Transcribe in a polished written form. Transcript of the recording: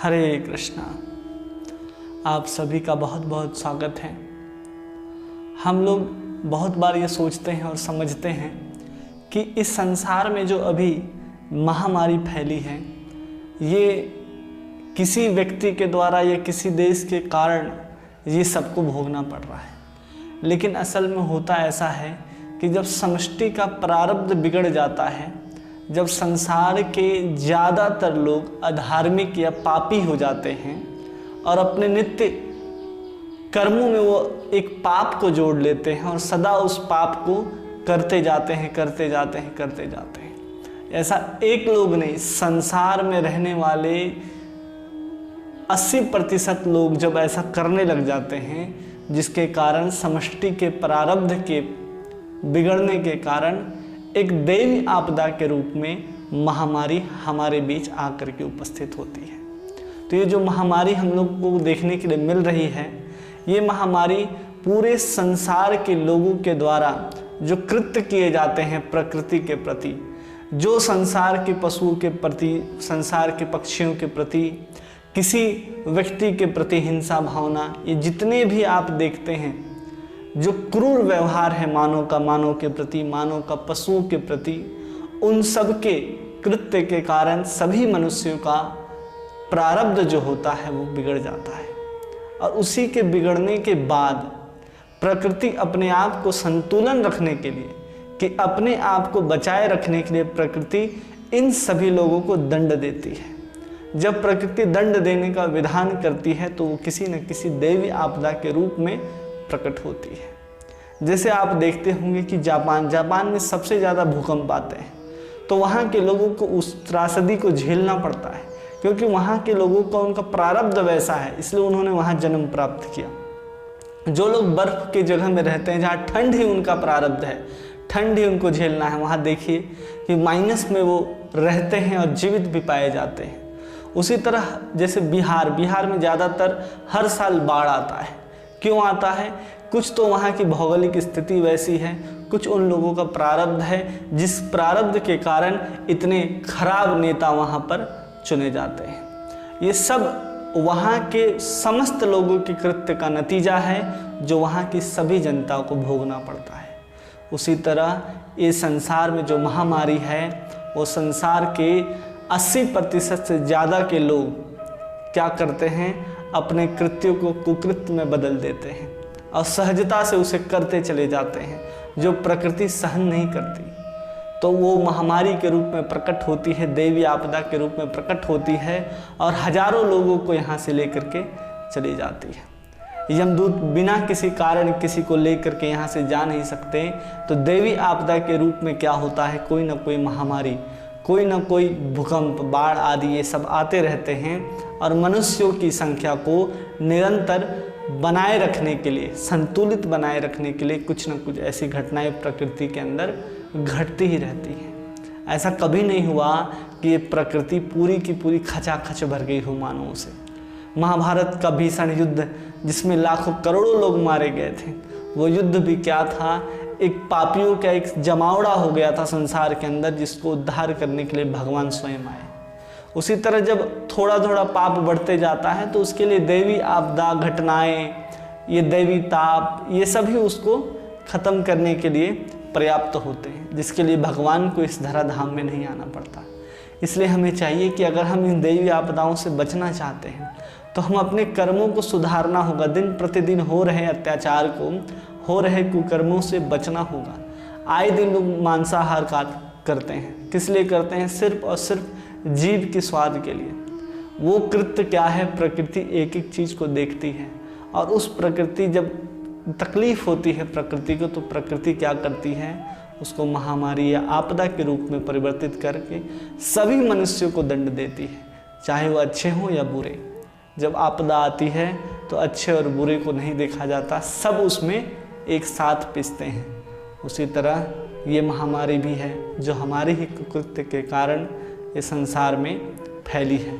हरे कृष्णा। आप सभी का बहुत बहुत स्वागत है। हम लोग बहुत बार ये सोचते हैं और समझते हैं कि इस संसार में जो अभी महामारी फैली है ये किसी व्यक्ति के द्वारा या किसी देश के कारण ये सबको भोगना पड़ रहा है। लेकिन असल में होता ऐसा है कि जब समष्टि का प्रारब्ध बिगड़ जाता है, जब संसार के ज़्यादातर लोग अधार्मिक या पापी हो जाते हैं और अपने नित्य कर्मों में वो एक पाप को जोड़ लेते हैं और सदा उस पाप को करते जाते हैं। ऐसा एक लोग नहीं, संसार में रहने वाले 80% लोग जब ऐसा करने लग जाते हैं, जिसके कारण समष्टि के प्रारब्ध के बिगड़ने के कारण एक दैवी आपदा के रूप में महामारी हमारे बीच आकर के उपस्थित होती है। तो ये जो महामारी हम लोग को देखने के लिए मिल रही है, ये महामारी पूरे संसार के लोगों के द्वारा जो कृत्य किए जाते हैं प्रकृति के प्रति, जो संसार के पशुओं के प्रति, संसार के पक्षियों के प्रति, किसी व्यक्ति के प्रति हिंसा भावना, ये जितने भी आप देखते हैं जो क्रूर व्यवहार है मानव का मानव के प्रति, मानव का पशुओं के प्रति, उन सब के कृत्य के कारण सभी मनुष्यों का प्रारब्ध जो होता है वो बिगड़ जाता है। और उसी के बिगड़ने के बाद प्रकृति अपने आप को संतुलन रखने के लिए, कि अपने आप को बचाए रखने के लिए प्रकृति इन सभी लोगों को दंड देती है। जब प्रकृति दंड देने का विधान करती है तो वो किसी न किसी दैवी आपदा के रूप में प्रकट होती है। जैसे आप देखते होंगे कि जापान में सबसे ज़्यादा भूकंप आते हैं, तो वहाँ के लोगों को उस त्रासदी को झेलना पड़ता है, क्योंकि वहाँ के लोगों का उनका प्रारब्ध वैसा है, इसलिए उन्होंने वहाँ जन्म प्राप्त किया। जो लोग बर्फ़ के जगह में रहते हैं, जहाँ ठंड ही उनका प्रारब्ध है, ठंड ही उनको झेलना है, वहाँ देखिए कि माइनस में वो रहते हैं और जीवित भी पाए जाते हैं। उसी तरह जैसे बिहार में ज़्यादातर हर साल बाढ़ आता है। क्यों आता है? कुछ तो वहाँ की भौगोलिक स्थिति वैसी है, कुछ उन लोगों का प्रारब्ध है, जिस प्रारब्ध के कारण इतने खराब नेता वहाँ पर चुने जाते हैं। ये सब वहाँ के समस्त लोगों के कृत्य का नतीजा है, जो वहाँ की सभी जनता को भोगना पड़ता है। उसी तरह ये संसार में जो महामारी है, वो संसार के 80% से ज़्यादा के लोग क्या करते हैं, अपने कृत्यों को कुकृत्य में बदल देते हैं और सहजता से उसे करते चले जाते हैं, जो प्रकृति सहन नहीं करती। तो वो महामारी के रूप में प्रकट होती है, दैवी आपदा के रूप में प्रकट होती है और हजारों लोगों को यहाँ से लेकर के चली जाती है। यमदूत बिना किसी कारण किसी को लेकर के यहाँ से जा नहीं सकते। तो दैवी आपदा के रूप में क्या होता है, कोई ना कोई महामारी, कोई ना कोई भूकंप, बाढ़ आदि ये सब आते रहते हैं और मनुष्यों की संख्या को निरंतर बनाए रखने के लिए, संतुलित बनाए रखने के लिए कुछ न कुछ ऐसी घटनाएं प्रकृति के अंदर घटती ही रहती हैं। ऐसा कभी नहीं हुआ कि ये प्रकृति पूरी की पूरी खचाखच भर गई हो मानवों से। महाभारत का भीषण युद्ध जिसमें लाखों करोड़ों लोग मारे गए थे, वो युद्ध भी क्या था, एक पापियों का एक जमावड़ा हो गया था संसार के अंदर, जिसको उद्धार करने के लिए भगवान स्वयं आए। उसी तरह जब थोड़ा थोड़ा पाप बढ़ते जाता है तो उसके लिए दैवी आपदा घटनाएं, ये दैवी ताप, ये सभी उसको ख़त्म करने के लिए पर्याप्त होते हैं, जिसके लिए भगवान को इस धराधाम में नहीं आना पड़ता। इसलिए हमें चाहिए कि अगर हम इन दैवी आपदाओं से बचना चाहते हैं तो हम अपने कर्मों को सुधारना होगा। दिन प्रतिदिन हो रहे अत्याचार को, हो रहे कुकर्मों से बचना होगा। आए दिन लोग मांसाहार करते हैं, किस लिए करते हैं? सिर्फ और सिर्फ जीव के स्वाद के लिए। वो कृत्य क्या है, प्रकृति एक एक चीज़ को देखती है और उस प्रकृति जब तकलीफ होती है प्रकृति को, तो प्रकृति क्या करती है, उसको महामारी या आपदा के रूप में परिवर्तित करके सभी मनुष्यों को दंड देती है, चाहे वो अच्छे हों या बुरे। जब आपदा आती है तो अच्छे और बुरे को नहीं देखा जाता, सब उसमें एक साथ पिसते हैं। उसी तरह ये महामारी भी है, जो हमारे ही कृत्य के कारण ये संसार में फैली है।